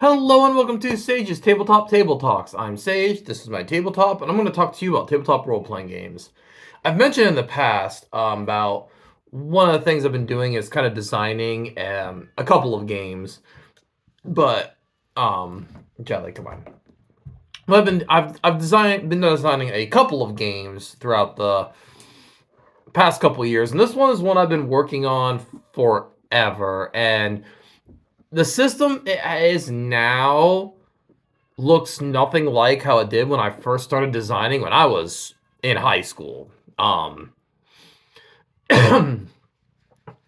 Hello and welcome to Sage's Tabletop Table Talks. I'm Sage, this is my tabletop, and I'm going to talk to you about tabletop role-playing games. I've mentioned in the past about one of the things I've been doing is kind of designing a couple of games, but Jelly, come on. I've been designing a couple of games throughout the past couple of years, and this one is one I've been working on forever, and the system is now looks nothing like how it did when I first started designing when I was in high school.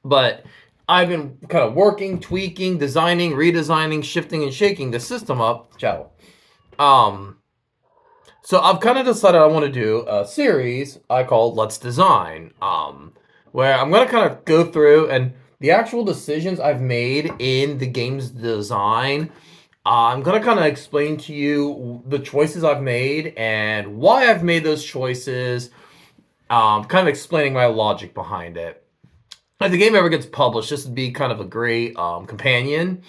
But I've been kind of working, tweaking, designing, redesigning, shifting, and shaking the system up. Ciao. So I've kind of decided I want to do a series I call Let's Design, where I'm going to kind of go through and the actual decisions I've made in the game's design. I'm going to kind of explain to you the choices I've made and why I've made those choices, kind of explaining my logic behind it. If the game ever gets published, this would be kind of a great companion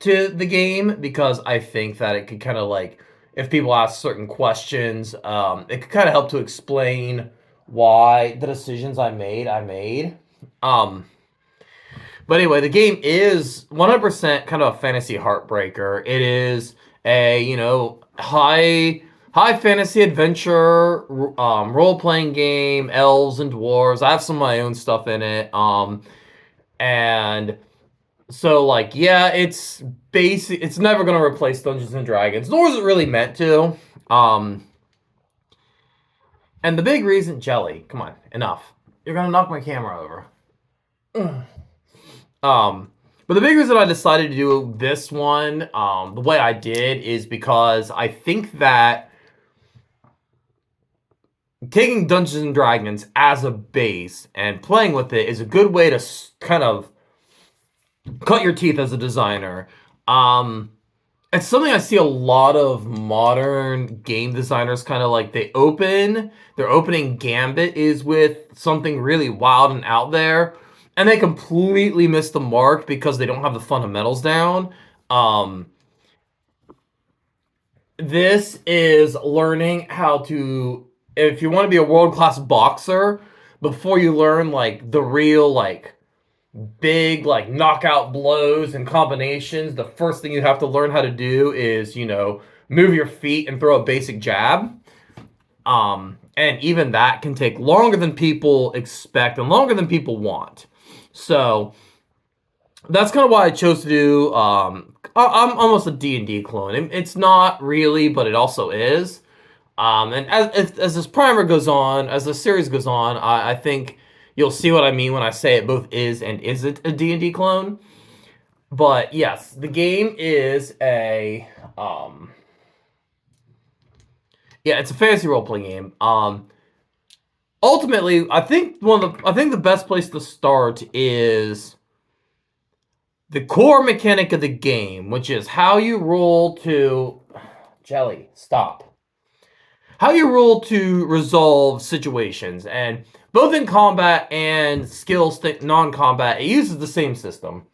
to the game because I think that it could kind of like, if people ask certain questions, it could kind of help to explain why the decisions I made. But anyway, the game is 100% kind of a fantasy heartbreaker. It is a, high fantasy adventure role-playing game, elves and dwarves. I have some of my own stuff in it. And so like, yeah, it's basic. It's never going to replace Dungeons and Dragons, nor is it really meant to. And the big reason, Jelly, come on, enough. You're going to knock my camera over. But the big reason I decided to do this one, the way I did, is because I think that taking Dungeons and Dragons as a base and playing with it is a good way to kind of cut your teeth as a designer. It's something I see a lot of modern game designers kind of like their opening gambit is with something really wild and out there, and they completely miss the mark because they don't have the fundamentals down. This is learning how to, if you want to be a world-class boxer, before you learn like the real like big like knockout blows and combinations, the first thing you have to learn how to do is, move your feet and throw a basic jab. And even that can take longer than people expect and longer than people want. So that's kind of why I chose to do. I'm almost a D&D clone. It's not really, but it also is. And as this primer goes on, as the series goes on, I think you'll see what I mean when I say it both is and isn't a D&D clone. But yes, the game is it's a fantasy role-playing game. Ultimately, I think the best place to start is the core mechanic of the game, which is how you roll to... Jelly, stop. How you roll to resolve situations. And both in combat and non-combat, it uses the same system.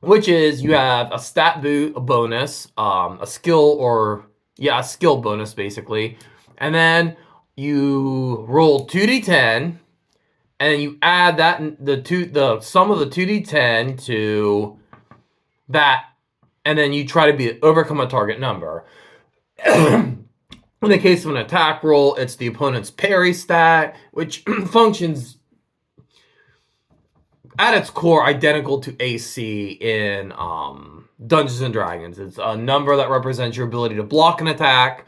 Which is, you have a stat bonus, a skill bonus, basically. And then you roll 2d10, and then you add that the sum of the 2d10 to that, and then you try to overcome a target number. In the case of an attack roll, it's the opponent's parry stat, which functions at its core identical to AC in Dungeons and Dragons. It's a number that represents your ability to block an attack.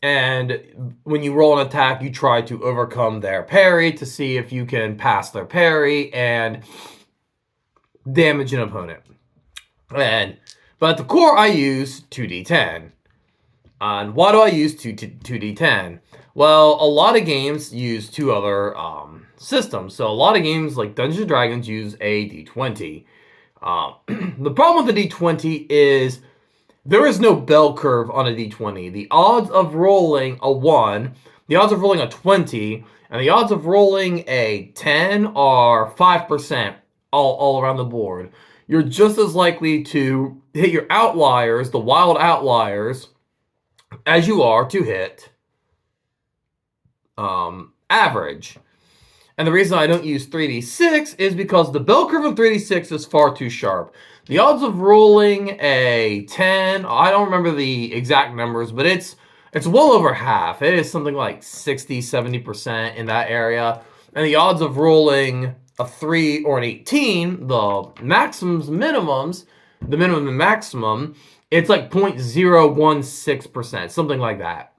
And when you roll an attack, you try to overcome their parry to see if you can pass their parry and damage an opponent. But at the core, I use 2d10. And why do I use 2d10? Well, a lot of games use two other systems. So a lot of games like Dungeons & Dragons use a d20. The problem with the d20 is there is no bell curve on a d20. The odds of rolling a 1, the odds of rolling a 20, and the odds of rolling a 10 are 5%. all around the board, you're just as likely to hit your outliers, the wild outliers, as you are to hit average. And the reason I don't use 3d6 is because the bell curve in 3d6 is far too sharp. The odds of rolling a 10, I don't remember the exact numbers, but it's well over half. It is something like 60, 70% in that area. And the odds of rolling a 3 or an 18, the maximums, minimums, the minimum and maximum, it's like 0.016%, something like that.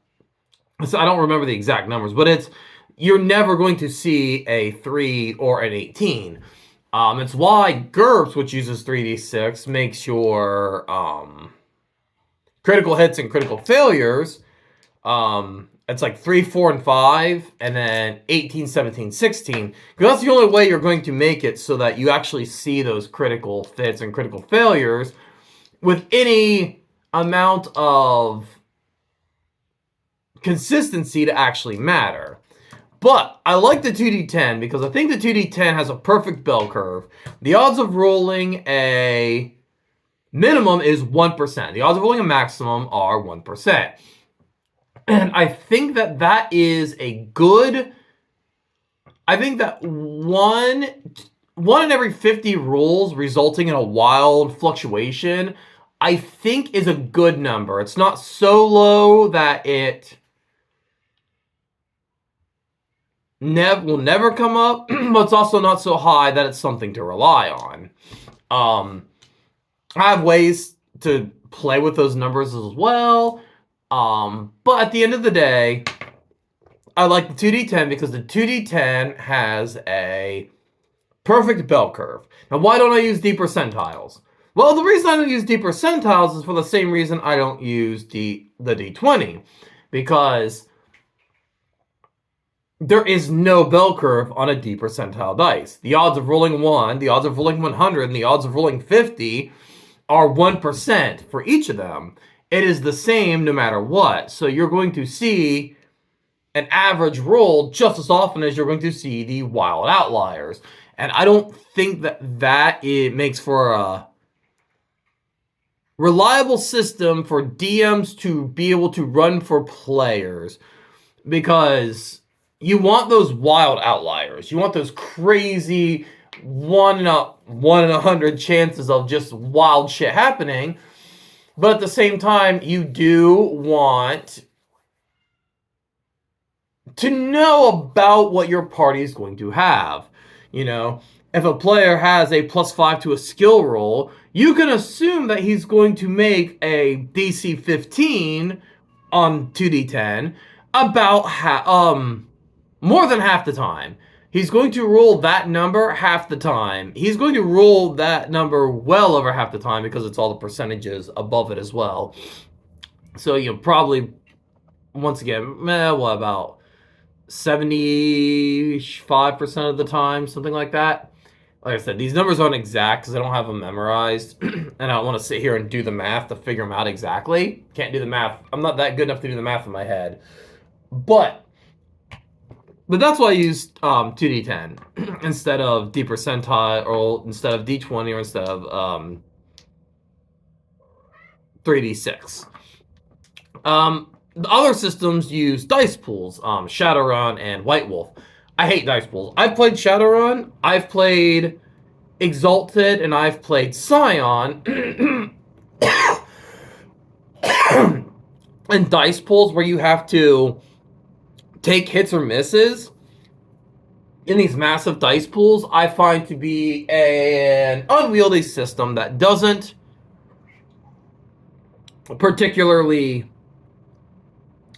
So I don't remember the exact numbers, but you're never going to see a 3 or an 18. It's why GURPS, which uses 3d6, makes your critical hits and critical failures. It's like 3, 4, and 5, and then 18, 17, 16. Because that's the only way you're going to make it so that you actually see those critical hits and critical failures with any amount of consistency to actually matter. But I like the 2d10 because I think the 2d10 has a perfect bell curve. The odds of rolling a minimum is 1%. The odds of rolling a maximum are 1%. And I think that is a good... I think that one in every 50 rolls resulting in a wild fluctuation, I think is a good number. It's not so low that it will never come up, but it's also not so high that it's something to rely on. I have ways to play with those numbers as well, but at the end of the day, I like the 2d10 because the 2d10 has a perfect bell curve. Now, why don't I use D percentiles? Well, the reason I don't use D percentiles is for the same reason I don't use the D20, because there is no bell curve on a D percentile dice. The odds of rolling 1, the odds of rolling 100, and the odds of rolling 50 are 1% for each of them. It is the same no matter what. So you're going to see an average roll just as often as you're going to see the wild outliers. And I don't think that it makes for a reliable system for DMs to be able to run for players, because you want those wild outliers. You want those crazy 1 in 100 chances of just wild shit happening. But at the same time, you do want to know about what your party is going to have. You know, if a player has a +5 to a skill roll, you can assume that he's going to make a DC 15 on 2d10 about more than half the time. He's going to roll that number half the time. He's going to roll that number well over half the time because it's all the percentages above it as well. So, you know, probably, once again, what about 75% of the time, something like that. Like I said, these numbers aren't exact because I don't have them memorized, and I don't want to sit here and do the math to figure them out exactly. Can't do the math. I'm not that good enough to do the math in my head. But that's why I use 2d10 instead of D percentile, or instead of D20, or instead of 3d6. The other systems use dice pools, Shadowrun and White Wolf. I hate dice pools. I've played Shadowrun, I've played Exalted, and I've played Scion. And dice pools where you have to take hits or misses in these massive dice pools, I find to be an unwieldy system that doesn't particularly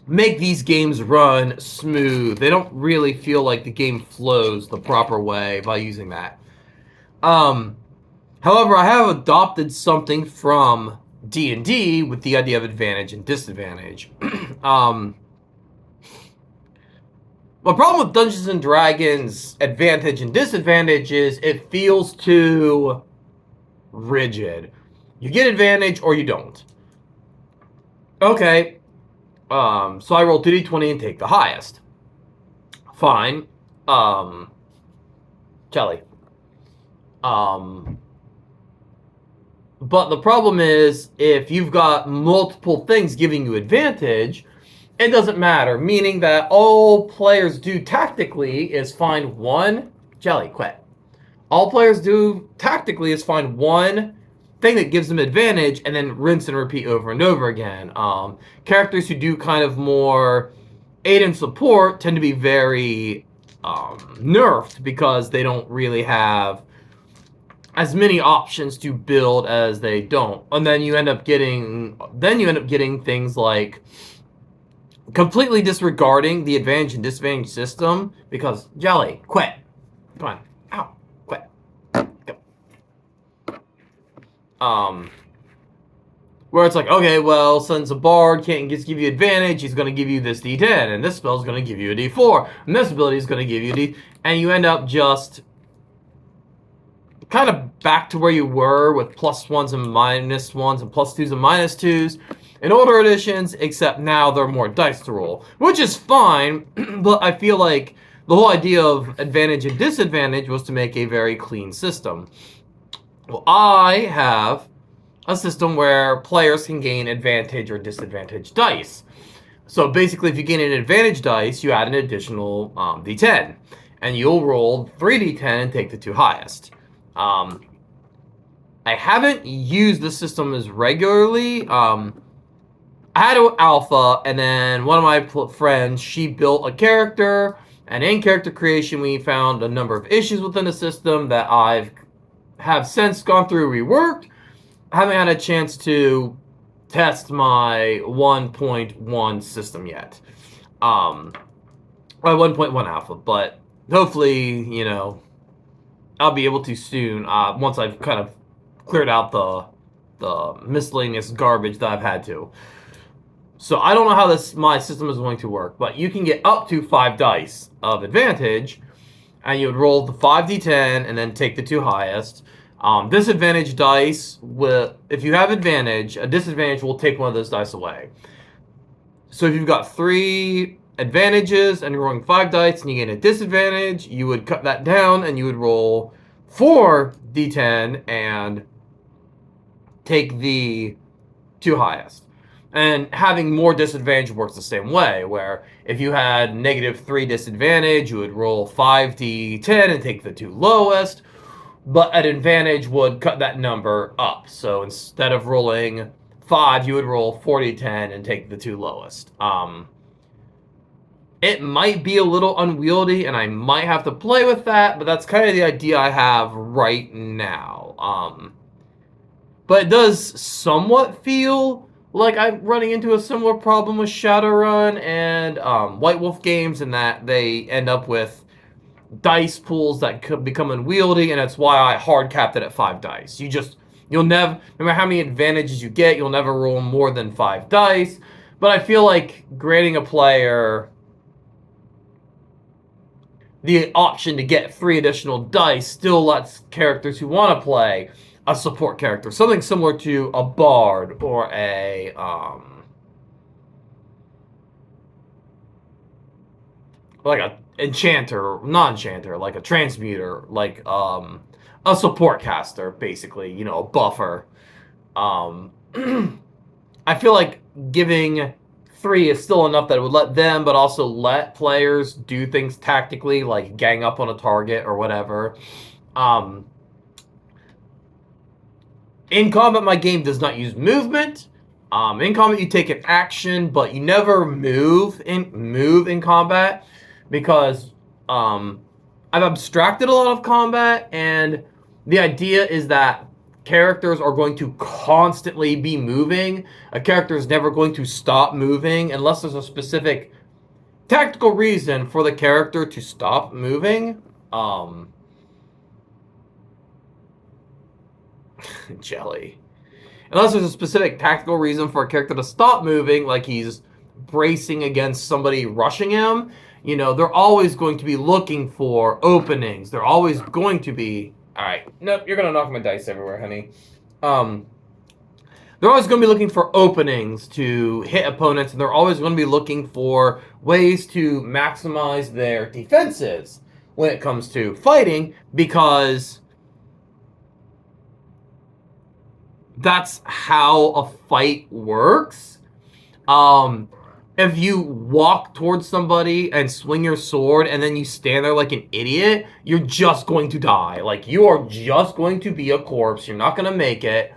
make these games run smooth. They don't really feel like the game flows the proper way by using that. However, I have adopted something from D&D with the idea of advantage and disadvantage. My problem with Dungeons & Dragons advantage and disadvantage is it feels too rigid. You get advantage or you don't. Okay, so I roll 2d20 and take the highest. Fine. Kelly. But the problem is, if you've got multiple things giving you advantage, it doesn't matter. Meaning that all players do tactically is find one jelly quit. All players do tactically is find one thing that gives them advantage and then rinse and repeat over and over again. Characters who do kind of more aid and support tend to be very nerfed because they don't really have as many options to build as they don't. And then you end up getting things like completely disregarding the advantage and disadvantage system because jelly, quit. Come on. Ow. Quit. Go. Where it's like, okay, well, since a bard can't just give you advantage, he's going to give you this D10, and this spell is going to give you a D4, and this ability is going to give you a D, and you end up just kind of back to where you were with +1s and -1s and +2s and -2s in older editions, except now there are more dice to roll, which is fine, but I feel like the whole idea of advantage and disadvantage was to make a very clean system. Well, I have a system where players can gain advantage or disadvantage dice. So basically, if you gain an advantage dice, you add an additional D10, and you'll roll 3d10 and take the two highest. I haven't used the system as regularly. I had an alpha, and then one of my friends, she built a character, and in character creation, we found a number of issues within the system that have since gone through reworked. I haven't had a chance to test my 1.1 system yet. My 1.1 alpha, but hopefully, you know, I'll be able to soon, once I've kind of cleared out the miscellaneous garbage that I've had to. So I don't know how my system is going to work, but you can get up to 5 dice of advantage, and you would roll the 5d10 and then take the two highest. Disadvantage dice, if you have advantage, a disadvantage will take one of those dice away. So if you've got 3 advantages and you're rolling 5 dice and you gain a disadvantage, you would cut that down and you would roll 4d10 and take the two highest. And having more disadvantage works the same way, where if you had -3 disadvantage, you would roll 5d10 and take the two lowest, but an advantage would cut that number up. So instead of rolling 5, you would roll 4d10 and take the two lowest. It might be a little unwieldy, and I might have to play with that, but that's kind of the idea I have right now. But it does somewhat feel like I'm running into a similar problem with Shadowrun and White Wolf games, in that they end up with dice pools that could become unwieldy, and that's why I hard capped it at 5 dice. You'll never, no matter how many advantages you get, you'll never roll more than 5 dice. But I feel like granting a player the option to get 3 additional dice still lets characters who want to play a support character, something similar to a bard or a like a enchanter, non-enchanter, like a transmuter, like a support caster, basically, you know, a buffer. I feel like giving 3 is still enough that it would let them, but also let players do things tactically, like gang up on a target or whatever. In combat, my game does not use movement. In combat, you take an action, but you never move in combat, because I've abstracted a lot of combat, and the idea is that characters are going to constantly be moving. A character is never going to stop moving unless there's a specific tactical reason for the character to stop moving. Jelly. Unless there's a specific tactical reason for a character to stop moving, like he's bracing against somebody rushing him, you know, they're always going to be looking for openings. They're always going to be... Alright, nope, you're gonna knock my dice everywhere, honey. They're always going to be looking for openings to hit opponents, and they're always going to be looking for ways to maximize their defenses when it comes to fighting, because that's how a fight works. Um, if you walk towards somebody and swing your sword and then you stand there like an idiot, you're just going to die. Like, you are just going to be a corpse. You're not going to make it.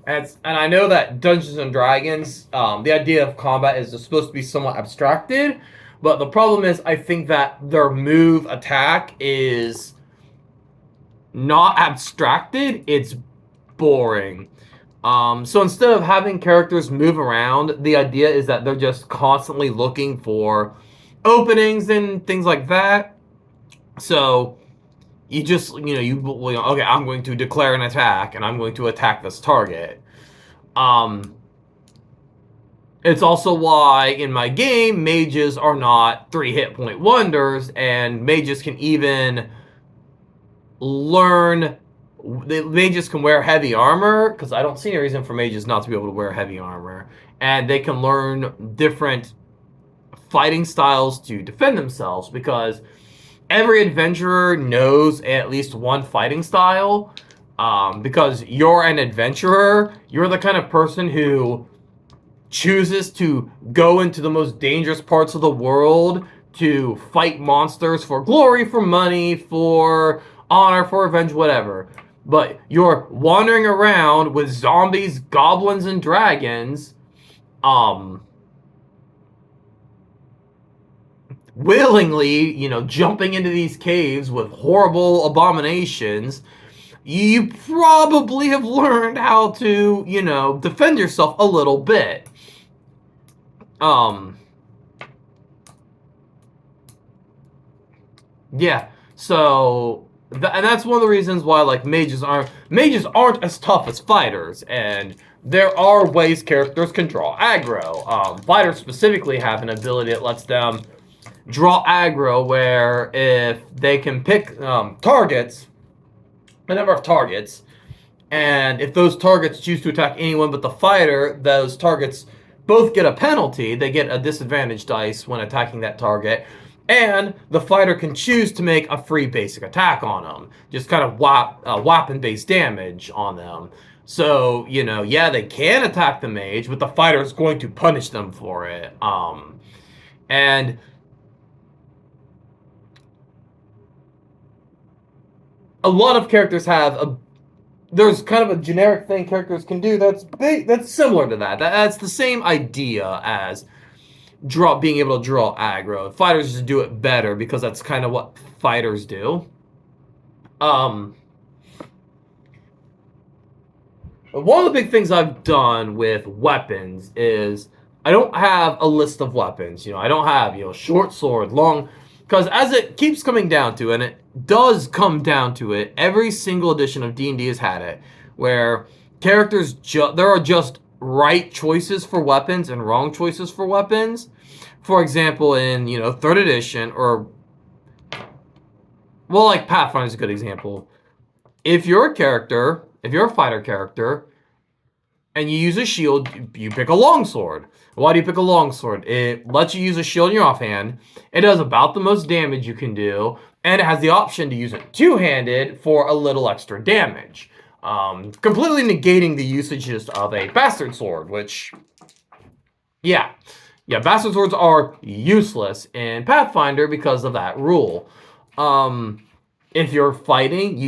And I know that Dungeons and Dragons, the idea of combat is supposed to be somewhat abstracted, but the problem is I think that their move attack is not abstracted, it's boring. So instead of having characters move around, the idea is that they're just constantly looking for openings and things like that. So you just, okay, I'm going to declare an attack and I'm going to attack this target. It's also why in my game, mages are not 3 hit point wonders, and mages can even learn. Mages can wear heavy armor, because I don't see any reason for mages not to be able to wear heavy armor. And they can learn different fighting styles to defend themselves, because every adventurer knows at least one fighting style. Because you're an adventurer, you're the kind of person who chooses to go into the most dangerous parts of the world to fight monsters for glory, for money, for honor, for revenge, whatever. But you're wandering around with zombies, goblins, and dragons, willingly, jumping into these caves with horrible abominations. You probably have learned how to, defend yourself a little bit. Yeah, so and that's one of the reasons why like mages aren't as tough as fighters, and there are ways characters can draw aggro. Fighters specifically have an ability that lets them draw aggro, where if they can pick targets, a number of targets, and if those targets choose to attack anyone but the fighter, those targets both get a penalty. They get a disadvantage dice when attacking that target. And the fighter can choose to make a free basic attack on them. Just kind of weapon-based damage on them. So, yeah, they can attack the mage, but the fighter is going to punish them for it. And a lot of characters have there's kind of a generic thing characters can do that's similar to that. That's the same idea as being able to draw aggro. Fighters just do it better because that's kind of what fighters do. One of the big things I've done with weapons is I don't have a list of weapons. I don't have, short sword, long, because as it keeps coming down to, and it does come down to it, every single edition of D&D has had it, where characters, there are just right choices for weapons and wrong choices for weapons. For example, in, 3rd edition, or, well, like Pathfinder is a good example. If you're a fighter character, and you use a shield, you pick a longsword. Why do you pick a longsword? It lets you use a shield in your offhand. It does about the most damage you can do, and it has the option to use it two-handed for a little extra damage. Completely negating the usages of a bastard sword, which, yeah, bastard swords are useless in Pathfinder because of that rule. If you're fighting,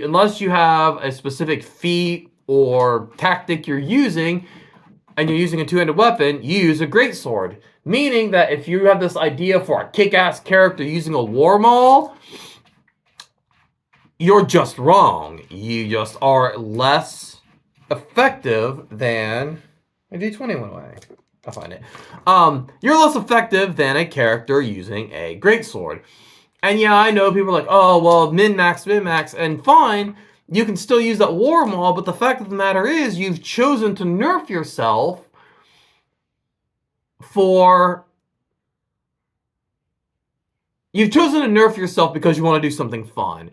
unless you have a specific feat or tactic you're using, and you're using a two-handed weapon, you use a greatsword. Meaning that if you have this idea for a kick-ass character using a war maul, you're just wrong. You just are less effective than... My D20 went away. I'll find it. You're less effective than a character using a greatsword. And yeah, I know people are like, oh, well, min-max, and fine, you can still use that war maul, but the fact of the matter is you've chosen to nerf yourself because you want to do something fun.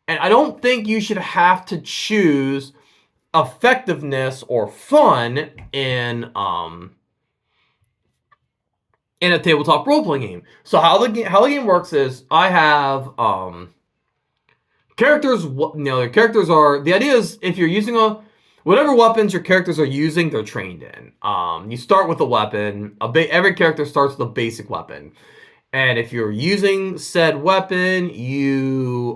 And I don't think you should have to choose effectiveness or fun in a tabletop role-playing game. So how the game works is I have characters. The characters are, the idea is if you're using whatever weapons your characters are using, they're trained in. You start with a weapon. Every character starts with a basic weapon, and if you're using said weapon, you're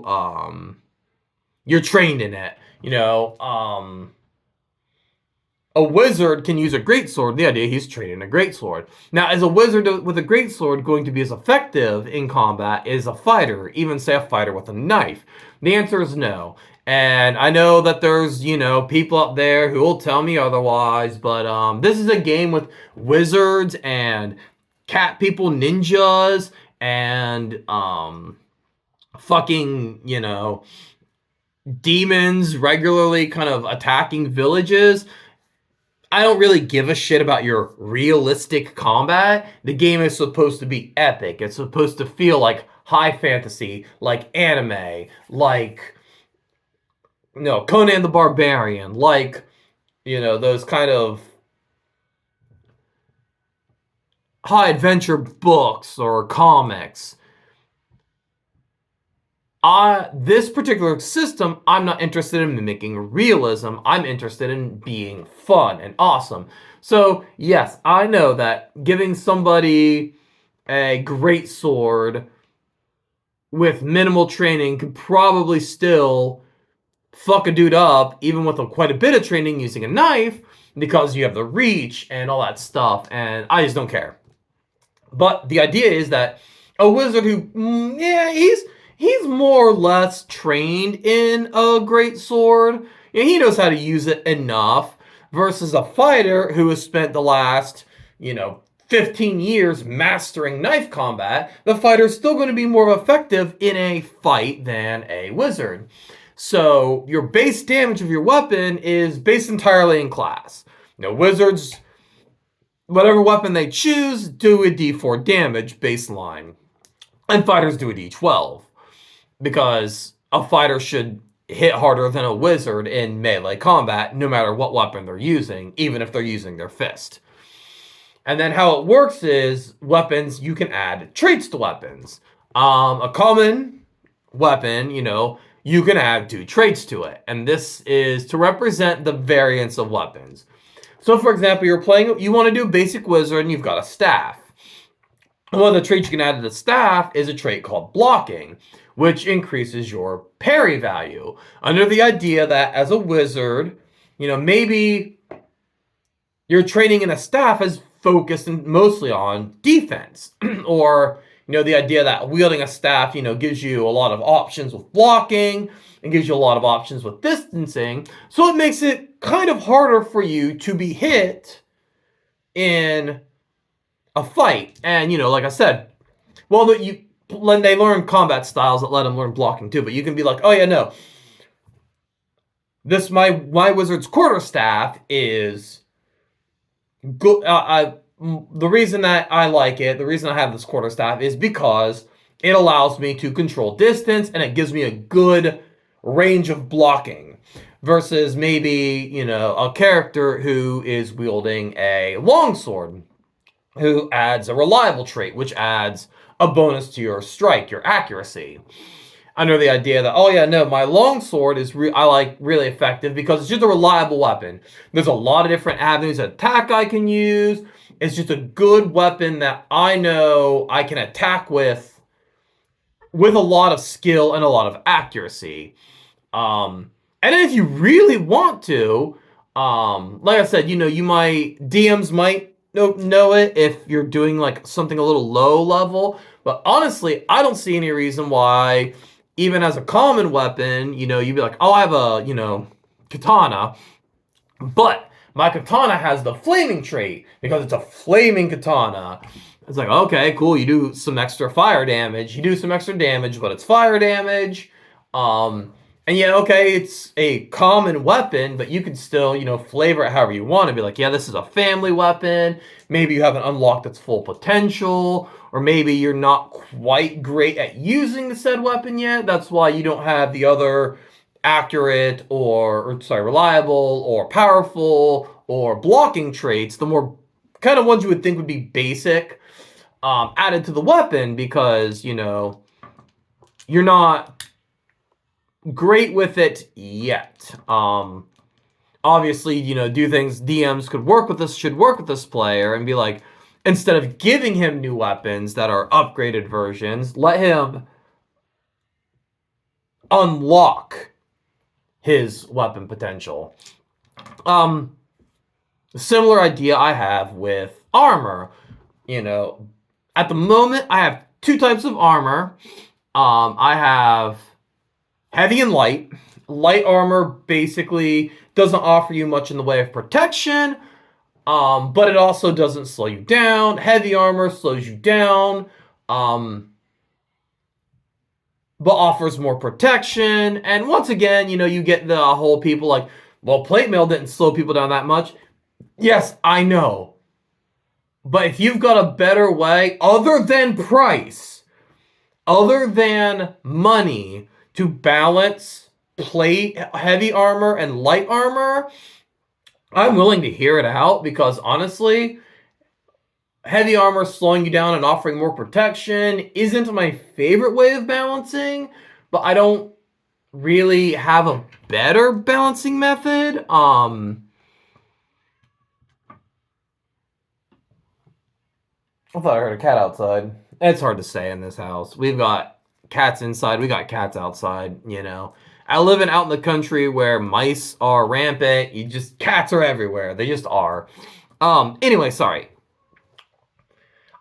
trained in it. A wizard can use a greatsword. The idea he's trained in a greatsword. Now, is a wizard with a greatsword going to be as effective in combat as a fighter, even say a fighter with a knife? The answer is no. And I know that there's, people up there who will tell me otherwise, but this is a game with wizards and cat people ninjas and fucking, demons regularly kind of attacking villages. I don't really give a shit about your realistic combat. The game is supposed to be epic. It's supposed to feel like high fantasy, like anime, like Conan the Barbarian, like those kind of high adventure books or comics. This particular system, I'm not interested in mimicking realism. I'm interested in being fun and awesome. So, yes, I know that giving somebody a great sword with minimal training could probably still fuck a dude up, even with quite a bit of training using a knife, because you have the reach and all that stuff, and I just don't care. But the idea is that a wizard who, he's more or less trained in a great sword. He knows how to use it enough, versus a fighter who has spent the last, 15 years mastering knife combat. The fighter's still going to be more effective in a fight than a wizard. So your base damage of your weapon is based entirely in class. Wizards, whatever weapon they choose, do a d4 damage baseline. And fighters do a d12. Because a fighter should hit harder than a wizard in melee combat, no matter what weapon they're using, even if they're using their fist. And then how it works is, weapons, you can add traits to weapons. A common weapon, you can add 2 traits to it. And this is to represent the variance of weapons. So, for example, you want to do basic wizard and you've got a staff. One of the traits you can add to the staff is a trait called blocking, which increases your parry value. Under the idea that as a wizard, maybe your training in a staff is focused mostly on defense. Or, the idea that wielding a staff, gives you a lot of options with blocking and gives you a lot of options with distancing. So it makes it kind of harder for you to be hit in a fight. And, like I said, when they learn combat styles that let them learn blocking too, but you can be like, oh yeah, no. My wizard's quarterstaff is good. The reason that I like it, the reason I have this quarterstaff is because it allows me to control distance and it gives me a good range of blocking. Versus maybe, a character who is wielding a longsword, who adds a reliable trait, which adds a bonus to your strike, your accuracy. Under the idea that, oh yeah, no, my longsword is really effective because it's just a reliable weapon. There's a lot of different avenues of attack I can use. It's just a good weapon that I know I can attack with a lot of skill and a lot of accuracy. And then if you really want to, like I said, DMs might know it if you're doing like something a little low level. But honestly, I don't see any reason why, even as a common weapon, you'd be like, oh, I have a, katana. But my katana has the flaming trait because it's a flaming katana. It's like, okay, cool. You do some extra fire damage. You do some extra damage, but it's fire damage. And yeah, okay, it's a common weapon, but you can still, flavor it however you want to be like, yeah, this is a family weapon. Maybe you haven't unlocked its full potential, or maybe you're not quite great at using the said weapon yet. That's why you don't have the other accurate reliable or powerful or blocking traits, the more kind of ones you would think would be basic, added to the weapon because, you're not great with it yet. obviously, do things DMs could work with this, should work with this player, and be like, instead of giving him new weapons that are upgraded versions, let him unlock his weapon potential. Similar idea I have with armor. At the moment, I have two types of armor. I have heavy and light. Light armor basically doesn't offer you much in the way of protection, but it also doesn't slow you down. Heavy armor slows you down, but offers more protection. And once again, you get the whole people like, well, plate mail didn't slow people down that much. Yes, I know. But if you've got a better way, other than price, other than money, to balance plate, heavy armor, and light armor, I'm willing to hear it out, because honestly, heavy armor slowing you down and offering more protection isn't my favorite way of balancing, but I don't really have a better balancing method. I thought I heard a cat outside. It's hard to say in this house. We've got cats inside. We got cats outside, I live out in the country where mice are rampant. Cats are everywhere. They just are. Anyway, sorry.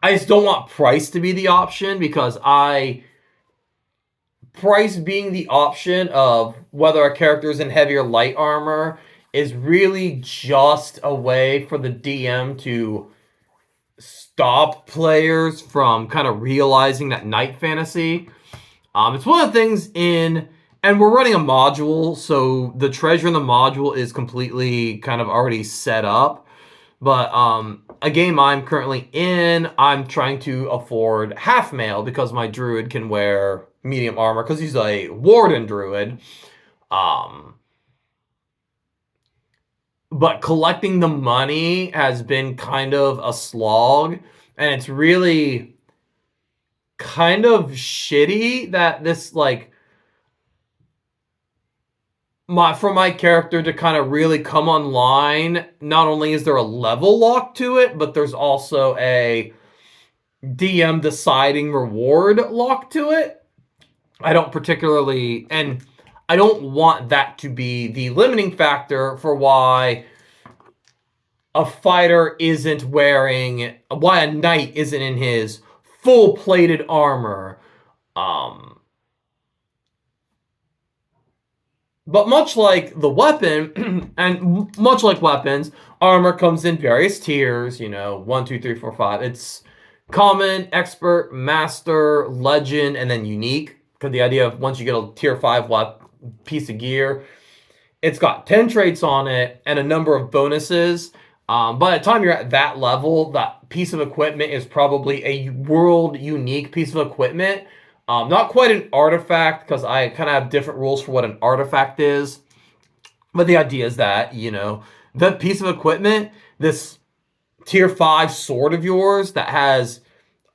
I just don't want price to be the option, because price being the option of whether a character is in heavy or light armor is really just a way for the DM to stop players from kind of realizing that knight fantasy. It's one of the things and we're running a module, so the treasure in the module is completely kind of already set up. But a game I'm currently in, I'm trying to afford half mail because my druid can wear medium armor because he's a warden druid. But collecting the money has been kind of a slog, and it's really kind of shitty that this, for my character to kind of really come online, not only is there a level lock to it, but there's also a DM deciding reward lock to it. I don't want that to be the limiting factor for why a fighter isn't why a knight isn't in his full plated armor. But much like the weapon, and much like weapons, armor comes in various tiers, 1, 2, 3, 4, 5. It's common, expert, master, legend, and then unique. Because the idea of once you get a tier 5 piece of gear, it's got 10 traits on it and a number of bonuses. By the time you're at that level, that piece of equipment is probably a world unique piece of equipment. Not quite an artifact, because I kind of have different rules for what an artifact is. But the idea is that, that piece of equipment, this tier 5 sword of yours that has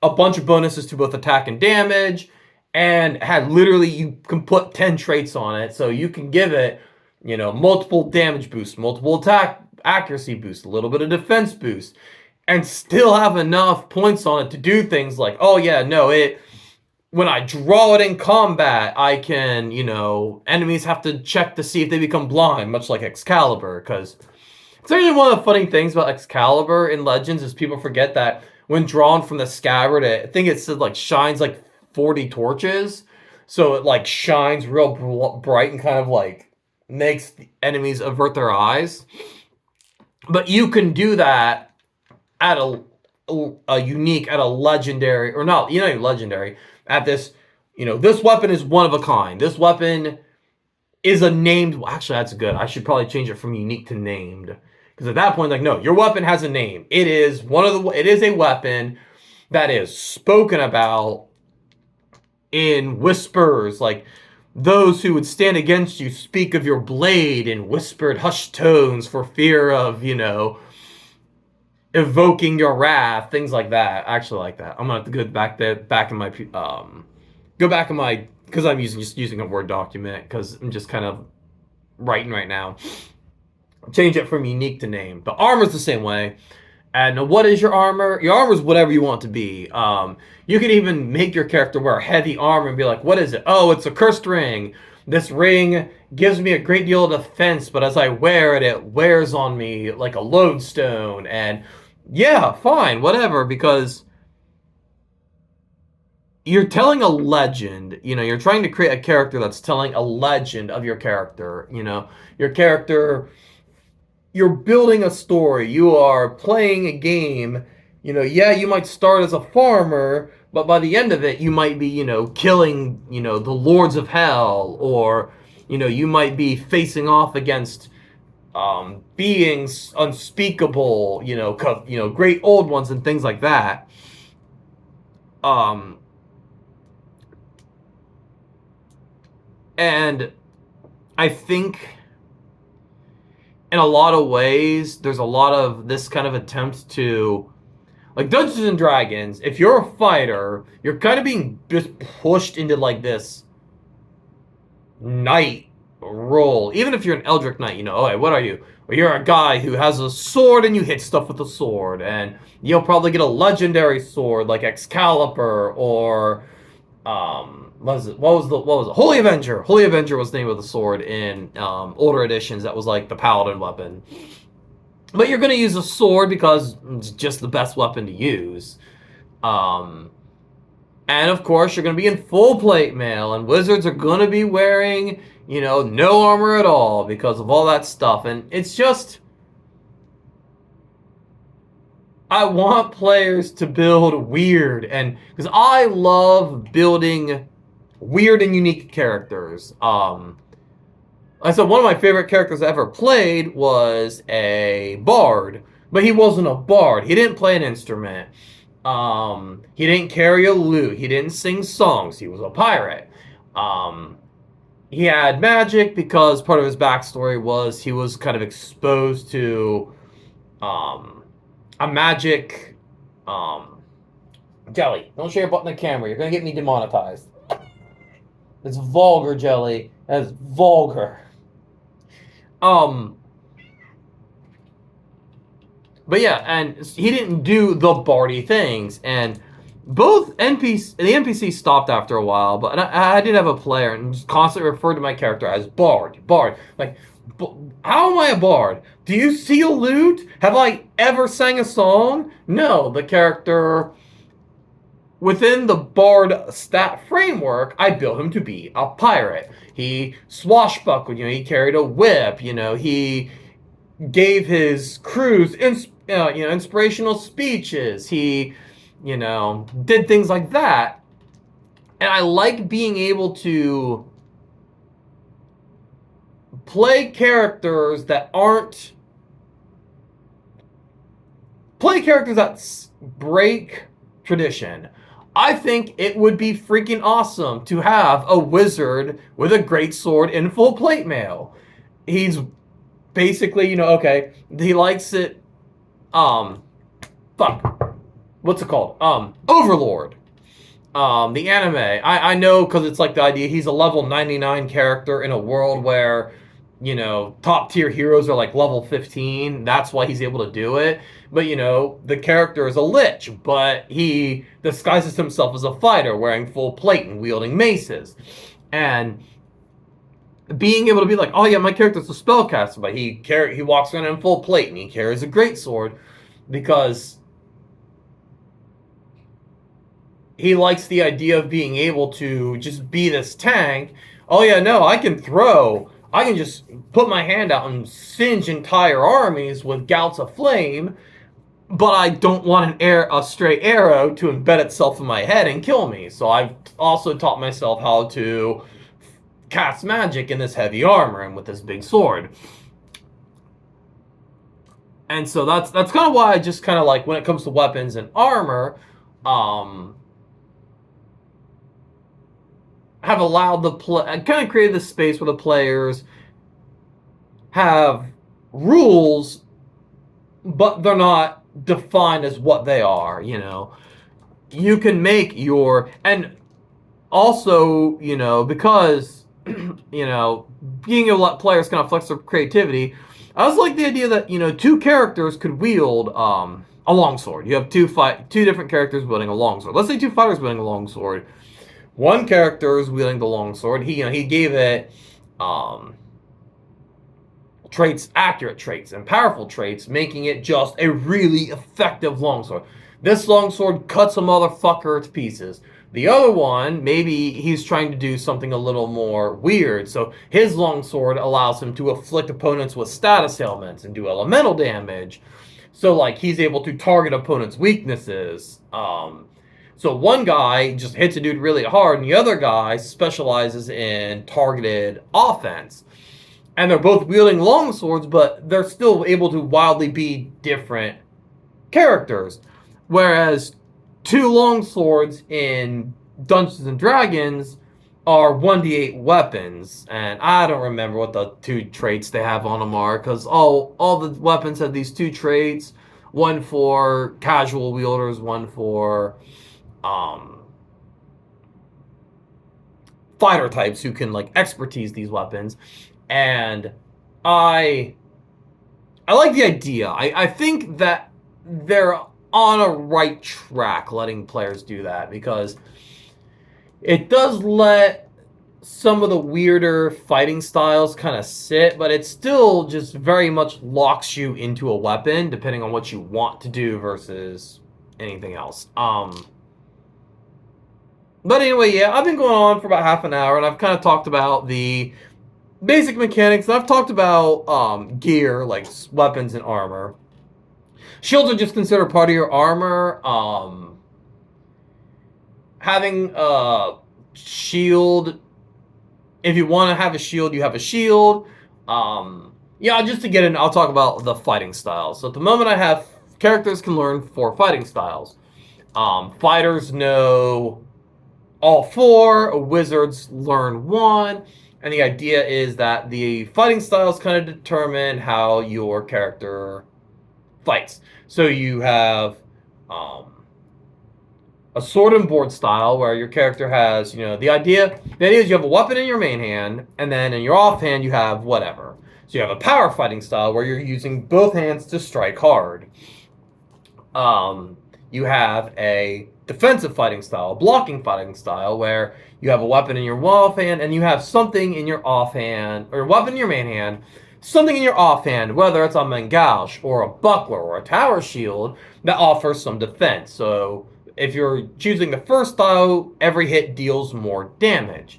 a bunch of bonuses to both attack and damage, and you can put 10 traits on it. So you can give it, multiple damage boosts, multiple attack accuracy boost, a little bit of defense boost, and still have enough points on it to do things like, when I draw it in combat, I can, enemies have to check to see if they become blind, much like Excalibur, because it's actually one of the funny things about Excalibur in Legends is people forget that when drawn from the scabbard, I think it said, shines 40 torches, so it, shines real bright and kind of, makes the enemies avert their eyes. But you can do that at a unique, at a legendary, or not, legendary, at this, this weapon is one of a kind. This weapon is a named, actually, that's good. I should probably change it from unique to named. Because at that point, no, your weapon has a name. It is a weapon that is spoken about in whispers, those who would stand against you speak of your blade in whispered hushed tones for fear of, evoking your wrath, things like that. I actually like that. I'm gonna have to go back in my because I'm using a Word document because I'm just kind of writing right now. change it from unique to named. But armor's the same way. And what is your armor? Your armor is whatever you want it to be. You can even make your character wear heavy armor and be like, what is it? Oh, it's a cursed ring. This ring gives me a great deal of defense, but as I wear it, it wears on me like a lodestone. And yeah, fine, whatever, because you're telling a legend. You're trying to create a character that's telling a legend of your character. Your character, you're building a story. You are playing a game. Yeah, you might start as a farmer, but by the end of it, you might be, killing, the lords of hell, or, you might be facing off against beings unspeakable, great old ones and things like that. And I think in a lot of ways, there's a lot of this kind of attempt to, like Dungeons and Dragons, if you're a fighter, you're kind of being just pushed into like this knight role. Even if you're an Eldritch Knight, okay, what are you? Well, you're a guy who has a sword and you hit stuff with a sword, and you'll probably get a legendary sword like Excalibur or what was it? Holy Avenger. Holy Avenger was the name of the sword in older editions. That was like the paladin weapon. But you're going to use a sword because it's just the best weapon to use. And of course, you're going to be in full plate mail, and wizards are going to be wearing, no armor at all because of all that stuff. And it's just, I want players to build weird, and because I love building weird and unique characters. I said one of my favorite characters I ever played was a bard, but he wasn't a bard. He didn't play an instrument. He didn't carry a lute. He didn't sing songs. He was a pirate. He had magic because part of his backstory was he was kind of exposed to a magic. Jelly, don't share your butt in the camera. You're gonna get me demonetized. It's vulgar, Jelly. That's vulgar. But yeah, and he didn't do the bardy things, and both the NPC stopped after a while, but I did have a player and just constantly referred to my character as Bard. Like, how am I a bard? Do you see a lute? Have I ever sang a song? No, the character within the bard stat framework, I built him to be a pirate. He swashbuckled, he carried a whip, he gave his crews inspirational speeches. He, did things like that. And I like being able to play characters that break tradition. I think it would be freaking awesome to have a wizard with a great sword in full plate mail. He's basically, okay, he likes it, what's it called? Overlord. The anime. I know because it's like the idea he's a level 99 character in a world where, top tier heroes are like level 15. That's why he's able to do it. But, the character is a lich, but he disguises himself as a fighter wearing full plate and wielding maces. And being able to be like, oh yeah, my character's a spellcaster, but he walks around in full plate and he carries a great sword because he likes the idea of being able to just be this tank. Oh yeah, no, I can just put my hand out and singe entire armies with gouts of flame, but I don't want a stray arrow to embed itself in my head and kill me. So I've also taught myself how to cast magic in this heavy armor and with this big sword. And so that's kind of why I just kind of like, when it comes to weapons and armor, have allowed kind of created this space where the players have rules, but they're not defined as what they are. You can make and also, because being able to let players kind of flex their creativity, I also like the idea that, you know, two characters could wield a longsword. You have two different characters wielding a longsword. Let's say two fighters wielding a longsword. One character is wielding the longsword. He gave it traits, accurate traits, and powerful traits, making it just a really effective longsword. This longsword cuts a motherfucker to pieces. The other one, maybe he's trying to do something a little more weird, so his longsword allows him to afflict opponents with status ailments and do elemental damage. So, like, he's able to target opponents' weaknesses. So one guy just hits a dude really hard, and the other guy specializes in targeted offense. And they're both wielding long swords, but they're still able to wildly be different characters. Whereas two long swords in Dungeons and Dragons are 1d8 weapons, and I don't remember what the two traits they have on them are, because all the weapons have these two traits, one for casual wielders, one for fighter types who can like expertise these weapons. And I like the idea. I think that they're on a right track letting players do that, because it does let some of the weirder fighting styles kind of sit, but it still just very much locks you into a weapon depending on what you want to do versus anything else. But anyway, yeah, I've been going on for about half an hour, and I've kind of talked about the basic mechanics. I've talked about gear, like weapons and armor. Shields are just considered part of your armor. Having a shield, if you want to have a shield, you have a shield. Yeah, just to get in, I'll talk about the fighting styles. So at the moment I have characters can learn 4 fighting styles. Fighters know all 4, wizards learn 1, and the idea is that the fighting styles kind of determine how your character fights. So you have a sword and board style where your character has, you know, the idea is you have a weapon in your main hand, and then in your offhand you have whatever. So you have a power fighting style where you're using both hands to strike hard. You have a defensive fighting style, a blocking fighting style, where you have a weapon in your offhand and you have something in your offhand, or a weapon in your main hand, something in your offhand, whether it's a mangouche or a buckler or a tower shield that offers some defense. So if you're choosing the first style, every hit deals more damage.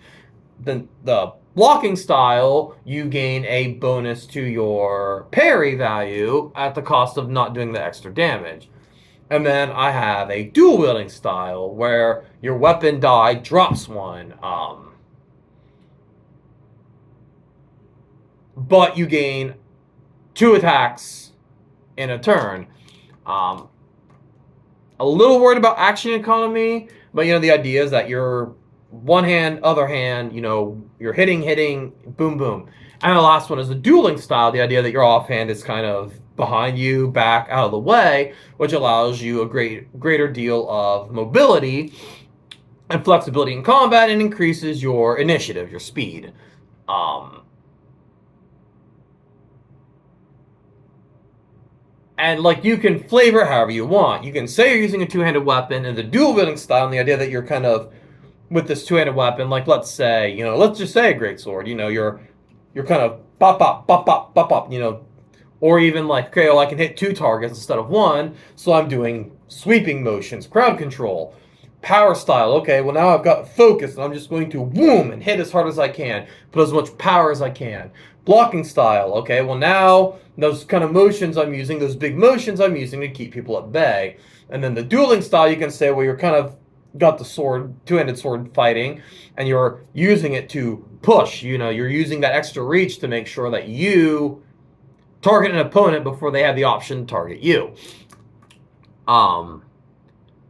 Then the blocking style, you gain a bonus to your parry value at the cost of not doing the extra damage. And then I have a dual wielding style where your weapon die drops 1. But you gain 2 attacks in a turn. A little worried about action economy, but you know, the idea is that you're one hand, other hand, you know, you're hitting, boom, boom. And the last one is the dueling style, the idea that your offhand is kind of behind you, back, out of the way, which allows you a greater deal of mobility and flexibility in combat, and increases your initiative, your speed. And like, you can flavor however you want. You can say you're using a two-handed weapon in the dual wielding style, and the idea that you're kind of with this two-handed weapon, like let's say, you know, let's just say a greatsword, you know, you're kind of bop bop bop bop bop bop, you know, or even like, okay, well, I can hit 2 targets instead of 1, so I'm doing sweeping motions, crowd control. Power style, okay, well now I've got focus, and I'm just going to boom and hit as hard as I can, put as much power as I can. Blocking style, okay, well now those kind of motions I'm using, those big motions I'm using to keep people at bay. And then the dueling style, you can say, well, you're kind of got the sword, two-handed sword fighting, and you're using it to push, you know, you're using that extra reach to make sure that you target an opponent before they have the option to target you.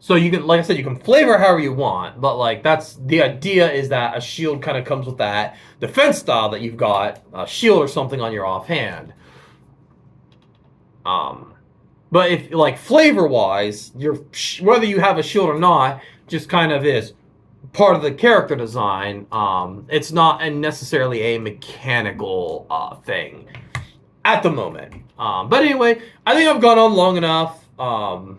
So you can, like I said, you can flavor however you want, but like, that's the idea, is that a shield kind of comes with that defense style that you've got a shield or something on your offhand. But if like flavor wise, whether you have a shield or not, just kind of is part of the character design. It's not necessarily a mechanical thing. at the moment. But anyway, I think I've gone on long enough. I'll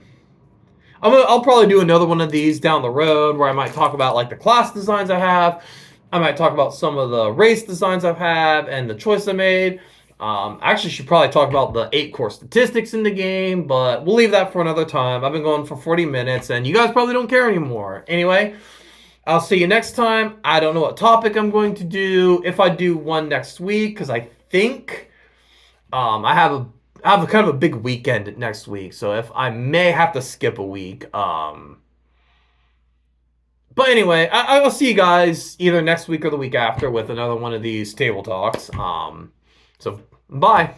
probably do another one of these down the road where I might talk about like the class designs I have. I might talk about some of the race designs I've had and the choice I made. I actually should probably talk about the 8 core statistics in the game, but we'll leave that for another time. I've been going for 40 minutes and you guys probably don't care anymore. Anyway, I'll see you next time. I don't know what topic I'm going to do. If I do one next week, because I think I have a kind of a big weekend next week, so if I may have to skip a week. But anyway, I'll see you guys either next week or the week after with another one of these table talks. So bye.